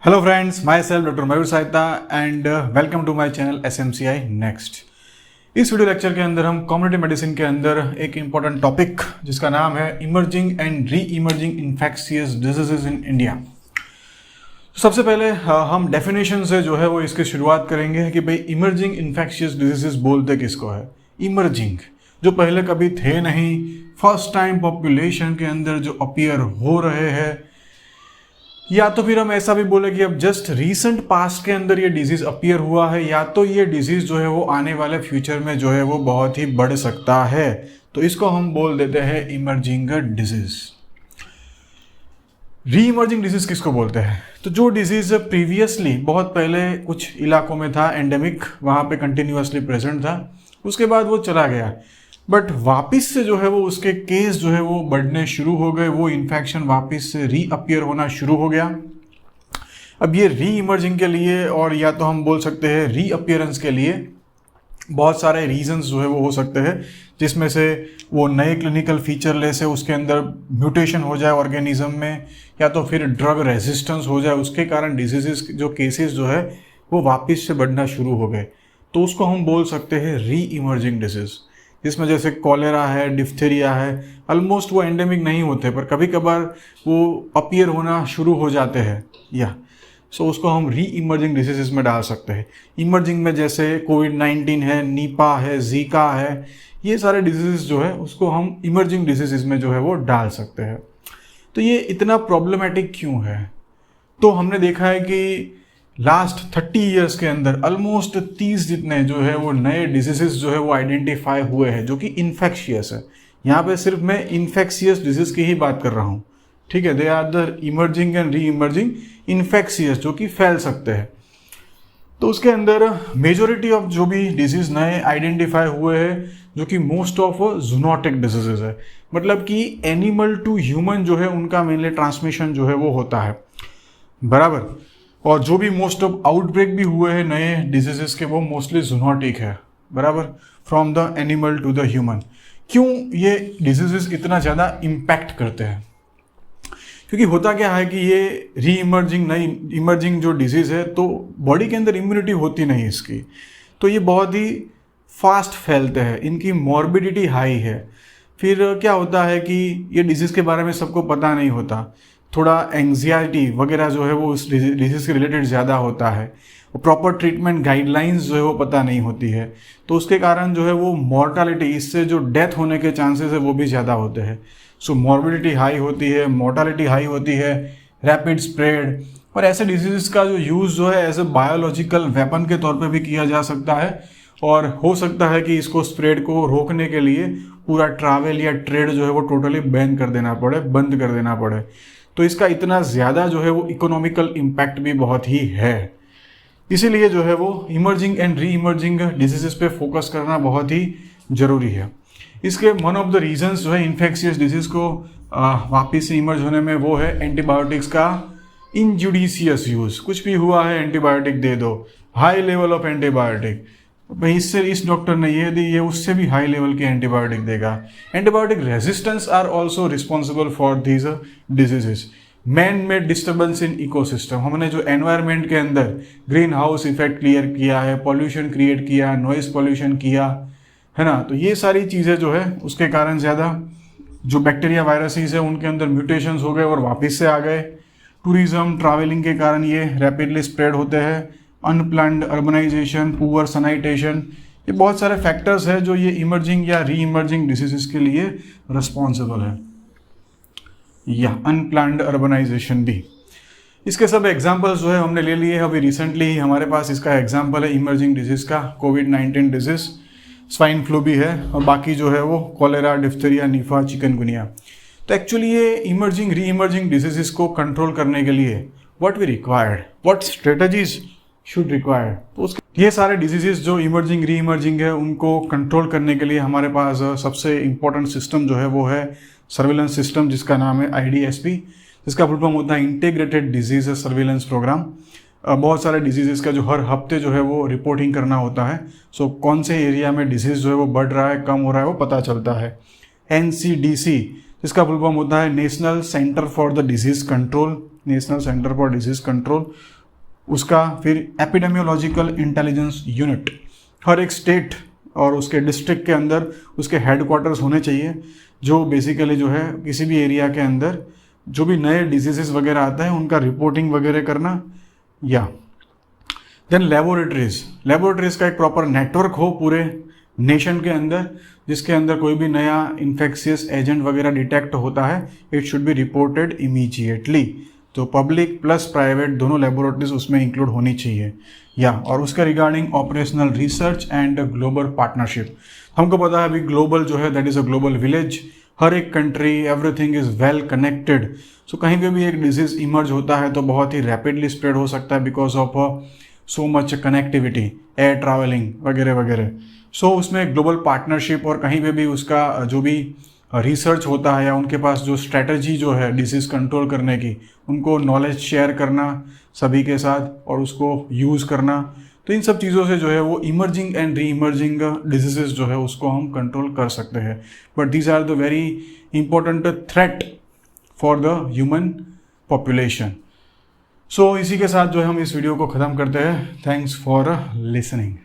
Hello friends, my self doctor Mayur Sahita and welcome to my channel SMCI next. इस video lecture के अंदर हम community medicine के अंदर एक इम्पॉर्टेंट टॉपिक जिसका नाम है emerging and re emerging infectious diseases in India. सबसे पहले हम डेफिनेशन से जो है वो इसकी शुरुआत करेंगे कि भाई इमर्जिंग इन्फेक्शियस डिजीजेज बोलते किसको है। इमर्जिंग जो पहले कभी थे नहीं, फर्स्ट टाइम पॉपुलेशन के अंदर जो अपीयर हो रहे हैं, या तो फिर हम ऐसा भी बोले कि अब जस्ट रीसेंट पास्ट के अंदर ये डिजीज अपीयर हुआ है, या तो ये डिजीज जो है वो आने वाले फ्यूचर में जो है वो बहुत ही बढ़ सकता है, तो इसको हम बोल देते हैं इमर्जिंग डिजीज। री इमर्जिंग डिजीज किसको बोलते हैं? तो जो डिजीज प्रीवियसली बहुत पहले कुछ इलाकों में था, एंडेमिक, वहाँ पे कंटिन्यूसली प्रेजेंट था, उसके बाद वो चला गया, बट वापस से जो है वो उसके केस जो है वो बढ़ने शुरू हो गए, वो इन्फेक्शन वापस से री अपीयर होना शुरू हो गया। अब ये री इमर्जिंग के लिए, और या तो हम बोल सकते हैं री अपीयरेंस के लिए, बहुत सारे रीजंस जो है वो हो सकते हैं, जिसमें से वो नए क्लिनिकल फीचर ले से उसके अंदर म्यूटेशन हो जाए ऑर्गेनिज्म में, या तो फिर ड्रग रेजिस्टेंस हो जाए, उसके कारण डिजीजेस जो केसेस जो है वो वापस से बढ़ना शुरू हो गए, तो उसको हम बोल सकते हैं री इमर्जिंग डिजीज। जिसमें जैसे कॉलेरा है, डिफ्थीरिया है, ऑलमोस्ट वो एंडेमिक नहीं होते पर कभी कभार वो अपीयर होना शुरू हो जाते हैं, सो उसको हम री इमर्जिंग डिजीजेस में डाल सकते हैं। इमर्जिंग में जैसे कोविड-19 है, नीपा है, जीका है, ये सारे डिजीजेस जो है उसको हम इमर्जिंग डिजीजेस में जो है वो डाल सकते हैं। तो ये इतना प्रॉब्लमेटिक क्यों है? तो हमने देखा है कि लास्ट 30 ईयर्स के अंदर ऑलमोस्ट 30 जितने जो है वो नए डिजीजेस जो है वो आइडेंटिफाई हुए हैं जो कि इन्फेक्शियस है। यहाँ पे सिर्फ मैं इन्फेक्शियस डिजीज की ही बात कर रहा हूँ, ठीक है। They are the emerging and re emerging infectious, जो कि फैल सकते हैं। तो उसके अंदर मेजोरिटी ऑफ जो भी डिजीज नए आइडेंटिफाई हुए हैं, जो कि मोस्ट ऑफ जूनोटिक डिजीजेज है, मतलब कि एनिमल टू ह्यूमन जो है उनका मेनली ट्रांसमिशन जो है वो होता है, बराबर। और जो भी मोस्ट ऑफ आउटब्रेक भी हुए हैं नए डिजीजेस के, वो मोस्टली जूनोटिक है, बराबर, from the animal to the human. क्यों ये डिजीजेस इतना ज़्यादा इम्पैक्ट करते हैं? क्योंकि होता क्या है कि ये री इमर्जिंग नई इमर्जिंग जो डिजीज़ है, तो बॉडी के अंदर इम्यूनिटी होती नहीं इसकी, तो ये बहुत ही फास्ट फैलते हैं, इनकी मॉर्बिडिटी हाई है। फिर क्या होता है कि ये डिजीज़ के बारे में सबको पता नहीं होता, थोड़ा एंग्जाइटी वगैरह जो है वो उस डिजीज़ के रिलेटेड ज़्यादा होता है, प्रॉपर ट्रीटमेंट गाइडलाइंस जो है वो पता नहीं होती है, तो उसके कारण जो है वो मॉर्टालिटी, इससे जो डेथ होने के चांसेस है वो भी ज़्यादा होते हैं। सो मॉर्बिडिटी हाई होती है, मॉर्टालिटी हाई होती है, रैपिड स्प्रेड। और ऐसे डिजीज़ का जो यूज़ जो है एज ए बायोलॉजिकल वेपन के तौर पे भी किया जा सकता है, और हो सकता है कि इसको स्प्रेड को रोकने के लिए पूरा ट्रैवल या ट्रेड जो है वो टोटली बैन कर देना पड़े, बंद कर देना पड़े। तो इसका इतना ज़्यादा जो है वो इकोनॉमिकल इम्पैक्ट भी बहुत ही है। इसीलिए जो है वो emerging and re emerging diseases पे फोकस करना बहुत ही ज़रूरी है। इसके वन ऑफ द रीजंस जो है इन्फेक्शियस डिजीज़ को वापस से इमर्ज होने में, वो है एंटीबायोटिक्स का इनजुडिशियस यूज़। कुछ भी हुआ है एंटीबायोटिक दे दो, हाई लेवल ऑफ एंटीबायोटिक, भाई इससे इस डॉक्टर ने ये दी, ये उससे भी हाई लेवल की एंटीबायोटिक देगा। Antibiotic resistance R also responsible for these diseases. Man made disturbance in ecosystem, हमने जो एनवायरनमेंट के अंदर ग्रीन हाउस इफेक्ट क्लियर किया है, पॉल्यूशन क्रिएट किया, नॉइज पॉल्यूशन किया है ना, तो ये सारी चीज़ें जो है उसके कारण ज़्यादा जो बैक्टीरिया वायरसेस है उनके अंदर म्यूटेशंस हो गए और वापस से आ गए। टूरिज्म, ट्रैवलिंग के कारण ये रैपिडली स्प्रेड होते हैं। अनप्लान्ड अर्बनाइजेशन, पुअर सैनिटेशन, ये बहुत सारे फैक्टर्स हैं जो ये इमर्जिंग या री इमर्जिंग डिसीजेस के लिए रिस्पॉन्सिबल है, या अनप्लान्ड अर्बनाइजेशन भी। इसके सब एग्जांपल्स जो है हमने ले लिए। अभी रिसेंटली ही हमारे पास इसका एग्जांपल है इमर्जिंग डिजीज का, कोविड-19 डिजीज, स्वाइन फ्लू भी है, और बाकी जो है वो कॉलेरा, डिफ्थीरिया, नीफा, चिकनगुनिया। तो एक्चुअली ये इमर्जिंग री इमर्जिंग डिजीजेस को कंट्रोल करने के लिए what we required, what strategies should require, तो ये सारे डिजीजेस जो इमर्जिंग री इमर्जिंग है उनको कंट्रोल करने के लिए हमारे पास सबसे इम्पोर्टेंट सिस्टम जो है वो है सर्विलेंस सिस्टम, जिसका नाम है IDSP, जिसका फुल फॉर्म होता है इंटीग्रेटेड डिजीज सर्विलेंस प्रोग्राम। बहुत सारे डिजीजेस का जो हर हफ्ते जो है वो रिपोर्टिंग करना होता है। सो कौन से एरिया में डिजीज जो है वो बढ़ रहा है, कम हो रहा है, वो पता चलता है। NCDC, जिसका फुल फॉर्म होता है national centre for the disease control, national centre for disease control, उसका फिर एपिडेमियोलॉजिकल इंटेलिजेंस यूनिट, हर एक स्टेट और उसके डिस्ट्रिक्ट के अंदर उसके हेडक्वार्टर्स होने चाहिए, जो बेसिकली जो है किसी भी एरिया के अंदर जो भी नए डिजीजेस वगैरह आता है उनका रिपोर्टिंग वगैरह करना। या देन लेबोरेटरीज का एक प्रॉपर नेटवर्क हो पूरे नेशन के अंदर, जिसके अंदर कोई भी नया इन्फेक्शियस एजेंट वगैरह डिटेक्ट होता है, it should be reported immediately. तो पब्लिक प्लस प्राइवेट दोनों लेबोरेटरीज उसमें इंक्लूड होनी चाहिए। या और उसके regarding operational research and global partnership, हमको पता है अभी ग्लोबल जो है that is a global village, हर एक country everything is well connected. So कहीं पे भी एक डिजीज़ इमर्ज होता है तो बहुत ही रैपिडली स्प्रेड हो सकता है because of so much connectivity, air travelling वगैरह वगैरह। सो उसमें ग्लोबल पार्टनरशिप और कहीं पे भी उसका जो भी रिसर्च होता है या उनके पास जो स्ट्रैटेजी जो है डिसीज़ कंट्रोल करने की, उनको नॉलेज शेयर करना सभी के साथ और उसको यूज़ करना। तो इन सब चीज़ों से जो है वो emerging and re emerging diseases जो है उसको हम कंट्रोल कर सकते हैं। But these are the very important threat for the human population. So इसी के साथ जो है हम इस वीडियो को ख़त्म करते हैं। Thanks for listening.